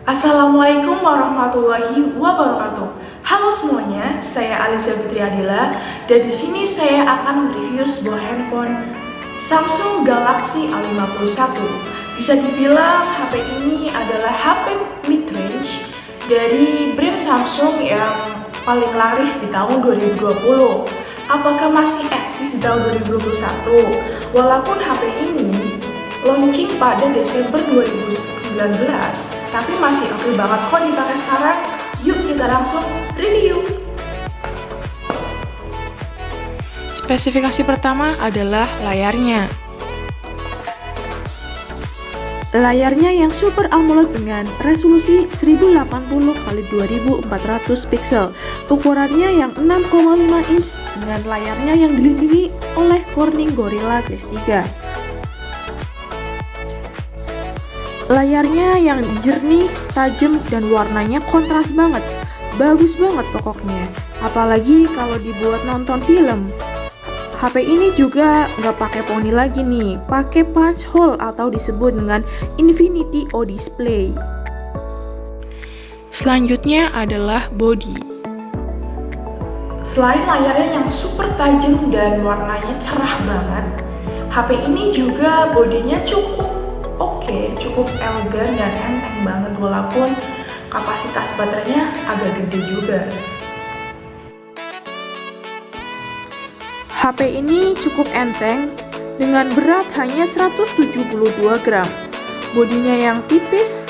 Assalamualaikum warahmatullahi wabarakatuh. Halo semuanya, saya Aliza Fitri Adila dan di sini saya akan mereview sebuah handphone Samsung Galaxy A51. Bisa dibilang HP ini adalah HP mid-range dari brand Samsung yang paling laris di tahun 2020. Apakah masih eksis di tahun 2021? Walaupun HP ini launching pada Desember 2019, tapi masih oke banget kok dipakai sekarang. Yuk kita langsung review. Spesifikasi pertama adalah layarnya. Layarnya yang Super AMOLED dengan resolusi 1080x2400 pixel. Ukurannya yang 6,5 inch dengan layarnya yang dilindungi oleh Corning Gorilla Glass 3. Layarnya yang jernih, tajam, dan warnanya kontras banget. Bagus banget pokoknya. Apalagi kalau dibuat nonton film. HP ini juga nggak pakai poni lagi nih, pakai punch hole atau disebut dengan Infinity O Display. Selanjutnya adalah body. Selain layarnya yang super tajam dan warnanya cerah banget, HP ini juga bodinya cukup oke, cukup elegan dan enteng banget walaupun kapasitas baterainya agak gede juga. HP ini cukup enteng dengan berat hanya 172 gram. Bodinya yang tipis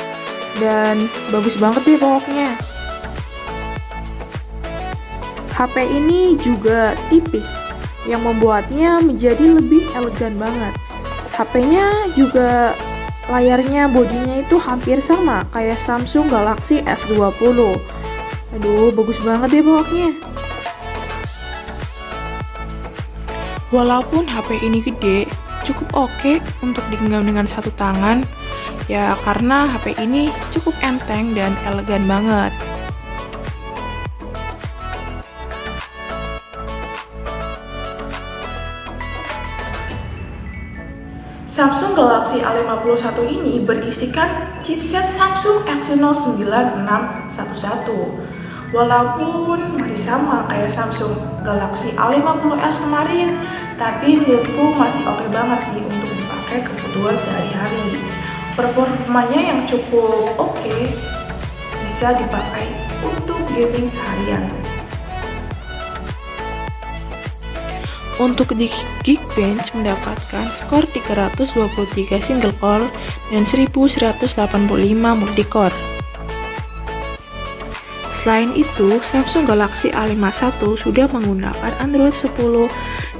dan bagus banget deh pokoknya. HP ini juga tipis yang membuatnya menjadi lebih elegan banget. HP-nya juga layarnya, bodinya itu hampir sama kayak Samsung Galaxy S20. Aduh, bagus banget deh pokoknya. Walaupun HP ini gede, cukup oke untuk digenggam dengan satu tangan, ya karena HP ini cukup enteng dan elegan banget. Samsung Galaxy A51 ini berisikan chipset Samsung Exynos 9611. Walaupun masih sama kayak Samsung Galaxy A50s kemarin, tapi menurutku masih oke banget sih untuk dipakai kebutuhan sehari-hari. Performanya yang cukup oke, bisa dipakai untuk gaming seharian. Untuk di Geekbench mendapatkan skor 323 single core dan 1185 multicore. Selain itu, Samsung Galaxy A51 sudah menggunakan Android 10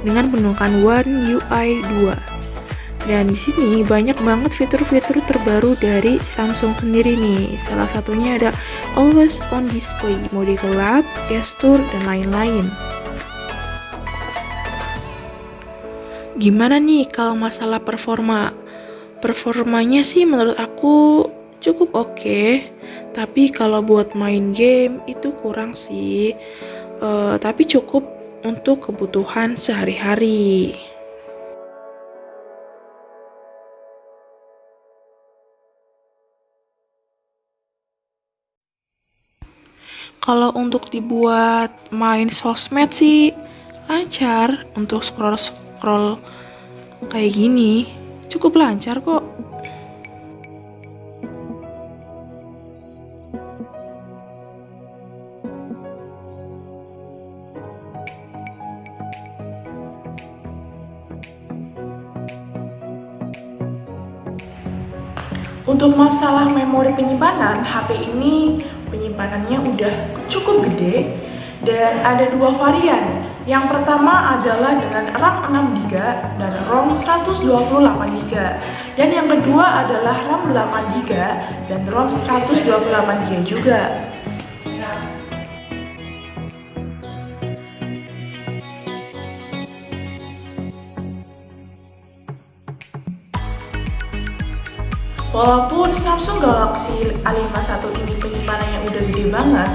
dengan penunjukan One UI 2. Dan di sini banyak banget fitur-fitur terbaru dari Samsung sendiri nih. Salah satunya ada Always On Display, mode gelap, gestur, dan lain-lain. Gimana nih kalau masalah performa? Performanya sih menurut aku cukup oke. Tapi kalau buat main game itu kurang sih, tapi cukup untuk kebutuhan sehari-hari. Kalau untuk dibuat main sosmed sih lancar, untuk scroll kayak gini cukup lancar kok. Untuk masalah memori penyimpanan, HP ini penyimpanannya udah cukup gede dan ada dua varian. Yang pertama adalah dengan RAM 6GB dan ROM 128GB. Dan yang kedua adalah RAM 8GB dan ROM 128GB juga. Walaupun Samsung Galaxy A51 ini penyimpanannya udah gede banget,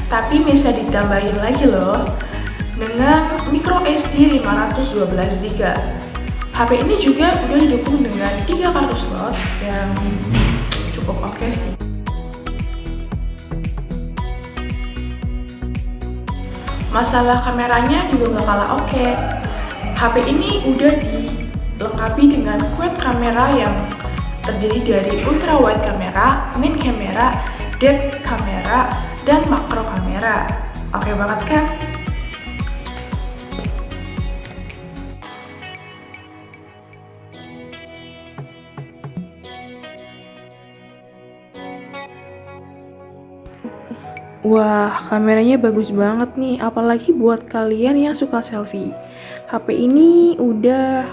tapi bisa ditambahin lagi loh dengan micro SD 512GB. HP ini juga udah didukung dengan 3 kartu slot yang cukup oke sih. Masalah kameranya juga nggak kalah oke. HP ini udah dilengkapi dengan quad kamera yang terdiri dari ultra wide kamera, main kamera, depth kamera, dan makro kamera. Oke banget kan? Wah, kameranya bagus banget nih, apalagi buat kalian yang suka selfie. HP ini udah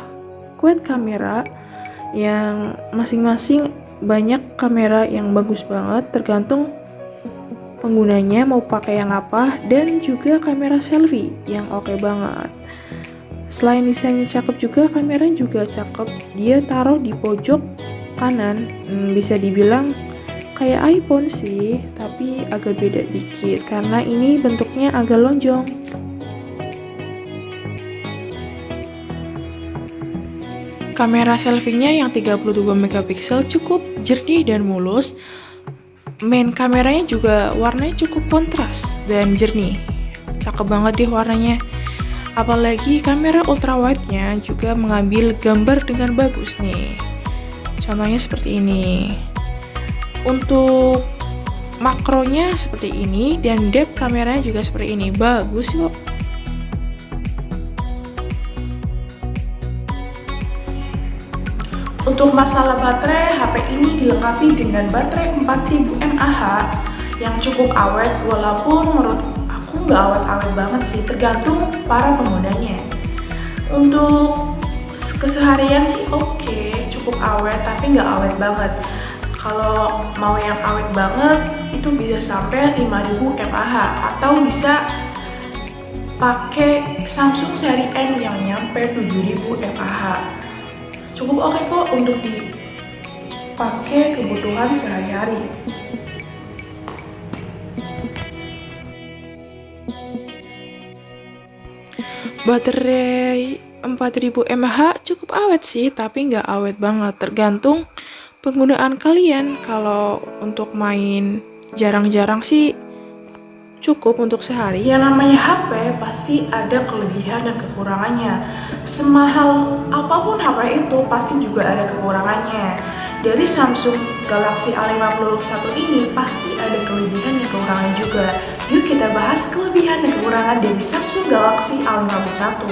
quad kamera yang masing-masing banyak kamera yang bagus banget, tergantung penggunanya mau pakai yang apa, dan juga kamera selfie yang oke banget. Selain desainnya cakep juga, kameranya juga cakep. Dia taruh di pojok kanan, bisa dibilang kayak iPhone sih, tapi agak beda dikit karena ini bentuknya agak lonjong. Kamera selfie-nya yang 32 megapiksel cukup jernih dan mulus. Main kameranya juga warnanya cukup kontras dan jernih. Cakep banget deh warnanya. Apalagi kamera ultrawide-nya juga mengambil gambar dengan bagus nih. Contohnya seperti ini. Untuk makronya seperti ini dan depth kameranya juga seperti ini. Bagus kok. Untuk masalah baterai, HP ini dilengkapi dengan baterai 4000 mAh yang cukup awet, walaupun menurut aku nggak awet-awet banget sih, tergantung para penggunanya. Untuk keseharian sih oke, cukup awet, tapi nggak awet banget. Kalau mau yang awet banget, itu bisa sampai 5000 mAh atau bisa pakai Samsung seri M yang nyampe 7000 mAh. Cukup oke kok untuk dipakai kebutuhan sehari-hari. Baterai 4000 mAh cukup awet sih, tapi nggak awet banget. Tergantung penggunaan kalian. Kalau untuk main jarang-jarang sih cukup untuk sehari. Yang namanya HP pasti ada kelebihan dan kekurangannya. Semahal apapun HP itu pasti juga ada kekurangannya. Dari Samsung Galaxy A51 ini pasti ada kelebihan dan kekurangan juga. Yuk kita bahas kelebihan dan kekurangan dari Samsung Galaxy A51.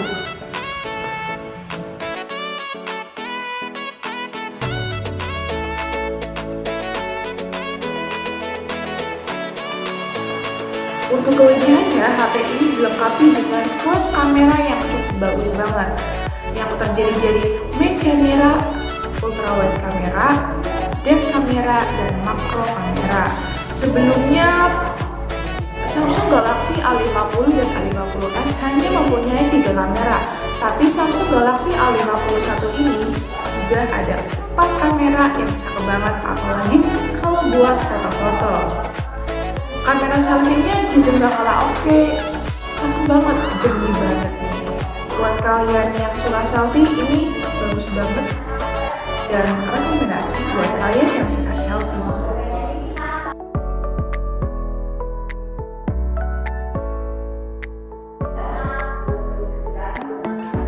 Untuk kelebihannya, HP ini dilengkapi dengan quad kamera yang cukup bagus banget, yang terdiri dari main kamera, ultra wide kamera, depth kamera, dan makro kamera. Sebelumnya, Samsung Galaxy A50 dan A50s hanya mempunyai 3 kamera, tapi Samsung Galaxy A51 ini juga ada 4 kamera yang cakep banget, apalagi kalau buat foto-foto. Kamera selfie-nya juga nggak kalah oke, cakep banget, jernih banget nih. Buat kalian yang suka selfie, ini bagus banget dan rekomendasi buat kalian yang suka selfie.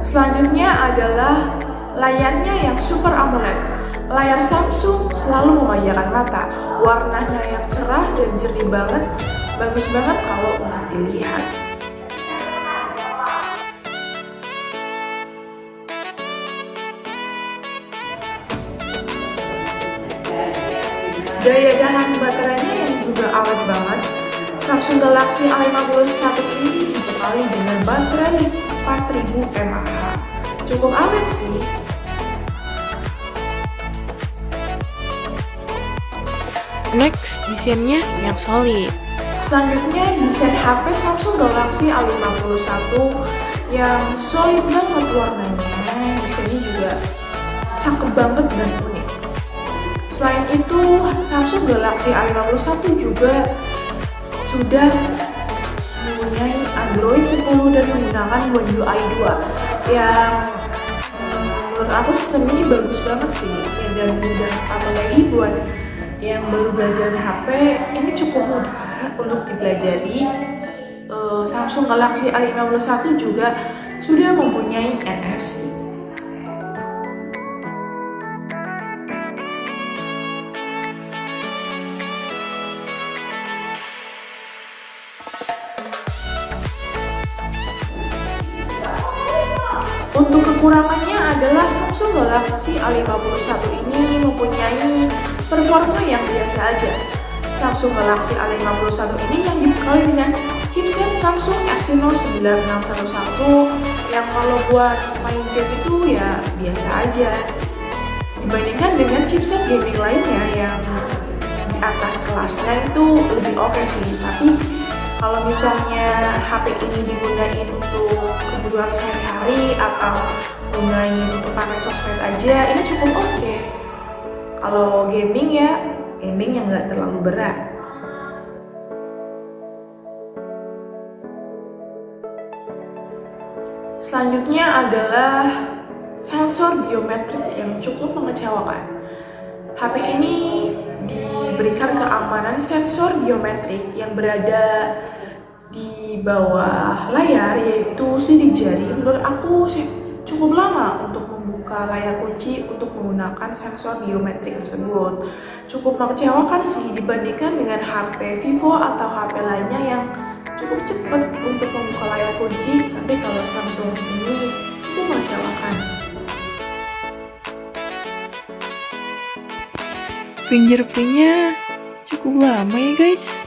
Selanjutnya adalah layarnya yang Super AMOLED. Layar Samsung selalu memanjakan mata, warnanya yang cerah dan jernih banget, bagus banget kalau untuk dilihat. Daya tahan baterainya yang juga awet banget. Samsung Galaxy A51 ini dibekali dengan baterai 4000 mAh. Cukup awet sih. Next, desainnya yang solid. Selanjutnya desain HP Samsung Galaxy A51 yang solid banget warnanya. Desainnya juga cakep banget dan unik. Selain itu, Samsung Galaxy A51 juga sudah mempunyai Android 10 dan menggunakan One UI 2 yang menurut aku sistem ini bagus banget sih dan mudah, apalagi buat yang baru belajar HP ini cukup mudah untuk dipelajari. Samsung Galaxy A51 juga sudah mempunyai NFC. Untuk kekurangannya adalah Samsung Galaxy A51 ini mempunyai performa yang biasa aja. Samsung Galaxy A51 ini yang dibekali dengan chipset Samsung Exynos 9611 yang kalau buat main game itu ya biasa aja. Dibandingkan dengan chipset gaming lainnya yang di atas kelasnya itu lebih oke sih. Tapi kalau misalnya HP ini digunain untuk kebutuhan sehari-hari atau gunain untuk pakai sosmed aja, ini cukup oke. Kalau gaming ya, gaming yang nggak terlalu berat. Selanjutnya adalah sensor biometrik yang cukup mengecewakan. HP ini diberikan keamanan sensor biometrik yang berada di bawah layar, yaitu sidik jari. Menurut aku sih cukup lama untuk membuka layar kunci untuk menggunakan sensor biometrik tersebut. Cukup mengecewakan sih dibandingkan dengan HP Vivo atau HP lainnya yang cukup cepat untuk membuka layar kunci, tapi kalau Samsung ini cukup mengecewakan. Fingerprintnya cukup lama ya guys.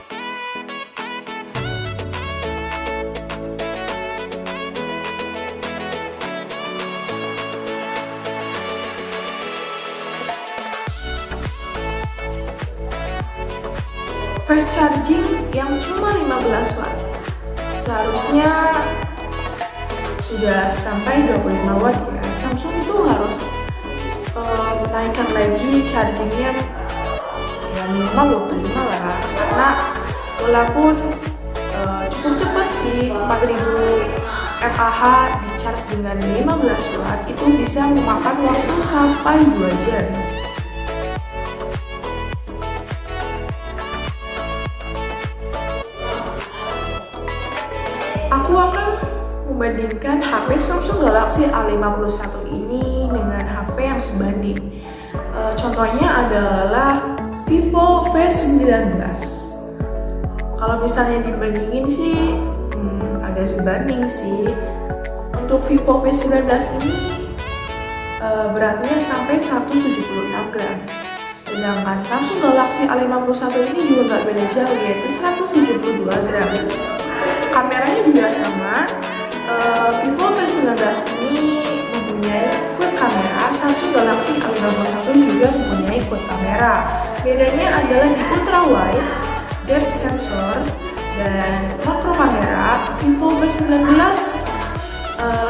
Fast charging yang cuma 15 watt, seharusnya sudah sampai 25 watt ya. Samsung itu harus menaikkan lagi chargingnya ya minimal 25 lah, karena walaupun cukup cepat sih 4000 mAh di charge dengan 15 watt itu bisa memakan waktu sampai 2 jam. Aku akan membandingkan HP Samsung Galaxy A51 ini dengan HP yang sebanding. Contohnya adalah Vivo V19. Kalau misalnya dibandingin sih agak sebanding sih. Untuk Vivo V19 ini beratnya sampai 176 gram. Sedangkan Samsung Galaxy A51 ini juga nggak beda jauh, yaitu 172 gram. Kameranya juga sama. Vivo V19 ini mempunyai quad kamera, Samsung Galaxy A51 juga mempunyai quad kamera. Bedanya adalah di ultra wide, depth sensor, dan makro kamera. Vivo V19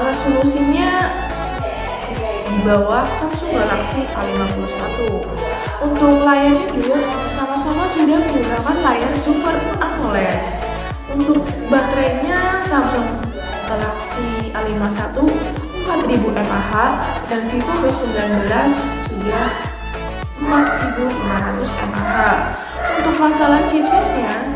resolusinya di bawah Samsung Galaxy A51. Untuk layarnya juga sama-sama sudah menggunakan layar Super AMOLED. Untuk baterainya Samsung Galaxy A51 4000 mAh dan Vivo V19 sudah 4500 mAh. Untuk masalah chipsetnya,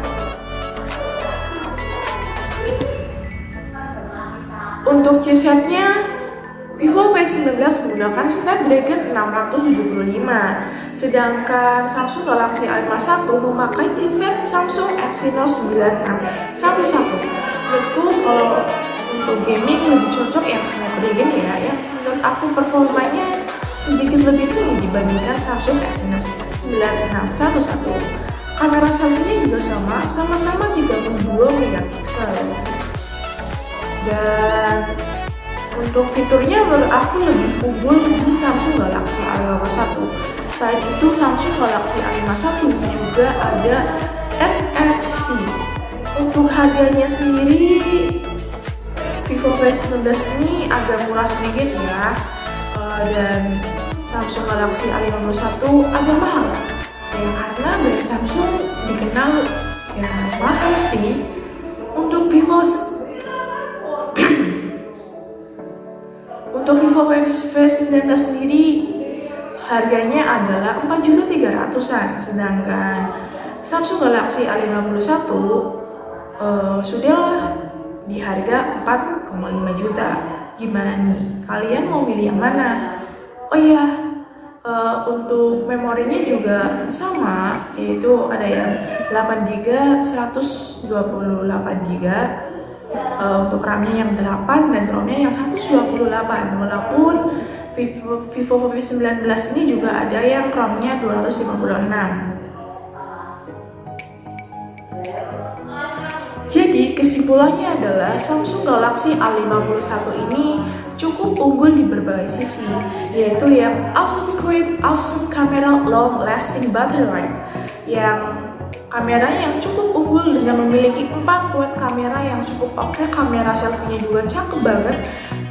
Vivo V19 menggunakan Snapdragon 675, sedangkan Samsung Galaxy A51 memakai chipset Samsung Exynos 9611. Menurutku kalau untuk gaming lebih cocok yang Snapdragon ya, yang menurut aku performanya sedikit lebih tinggi dibandingkan Samsung Exynos 9611. Kamera selfie-nya juga sama-sama 32 megapiksel. Dan untuk fiturnya menurut aku lebih unggul di Samsung Galaxy A51. Selain itu Samsung Galaxy A51 juga ada NFC. Untuk harganya sendiri Vivo V19 ini agak murah sedikit ya, dan Samsung Galaxy A51 agak mahal ya, karena dari Samsung dikenal ya mahal sih. Untuk Vivo V19 sendiri harganya adalah 4.300.000-an, sedangkan Samsung Galaxy A51 sudah di harga 4,5 juta. Gimana nih? Kalian mau pilih yang mana? Oh iya, untuk memorinya juga sama, yaitu ada yang 8GB, 128GB. Untuk RAM-nya yang 8 dan ROM-nya yang 128. Walaupun Vivo V19 ini juga ada yang ROM-nya 256. Jadi kesimpulannya adalah Samsung Galaxy A51 ini cukup unggul di berbagai sisi, yaitu yang awesome screen, awesome camera, long lasting battery life, yang kameranya yang cukup unggul dengan memiliki 4 watt kamera yang cukup oke, kamera selfie-nya juga cakep banget,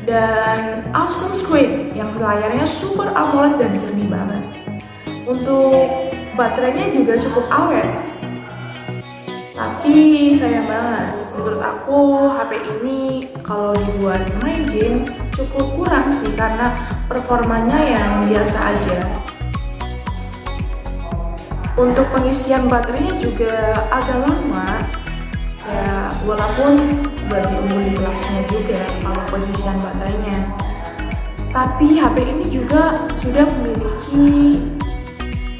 dan awesome screen yang layarnya super AMOLED dan jernih banget. Untuk baterainya juga cukup awet. Tapi sayang banget, menurut aku HP ini kalau dibuat main game cukup kurang sih, karena performanya yang biasa aja. Untuk pengisian baterainya juga agak lama, ya walaupun bagi unggul di kelasnya juga kalau pengisian baterainya. Tapi HP ini juga sudah memiliki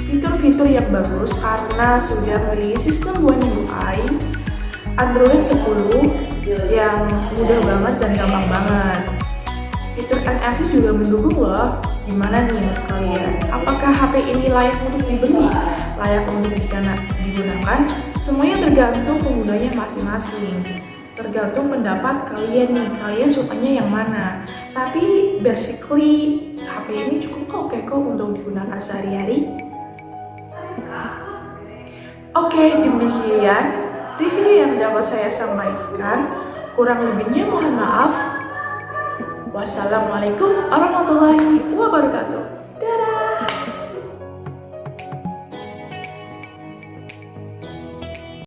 fitur-fitur yang bagus karena sudah memiliki sistem One UI Android 10 yang mudah banget dan gampang banget. Fitur NFC juga mendukung loh. Gimana nih menurut kalian? Apakah HP ini layak untuk dibeli? Layak untuk digunakan? Semuanya tergantung penggunanya masing-masing. Tergantung pendapat kalian nih, kalian sukanya yang mana. Tapi basically HP ini cukup oke kok untuk digunakan sehari-hari. Oke, demikian review yang dapat saya sampaikan. Kurang lebihnya mohon maaf. Wassalamualaikum warahmatullahi wabarakatuh.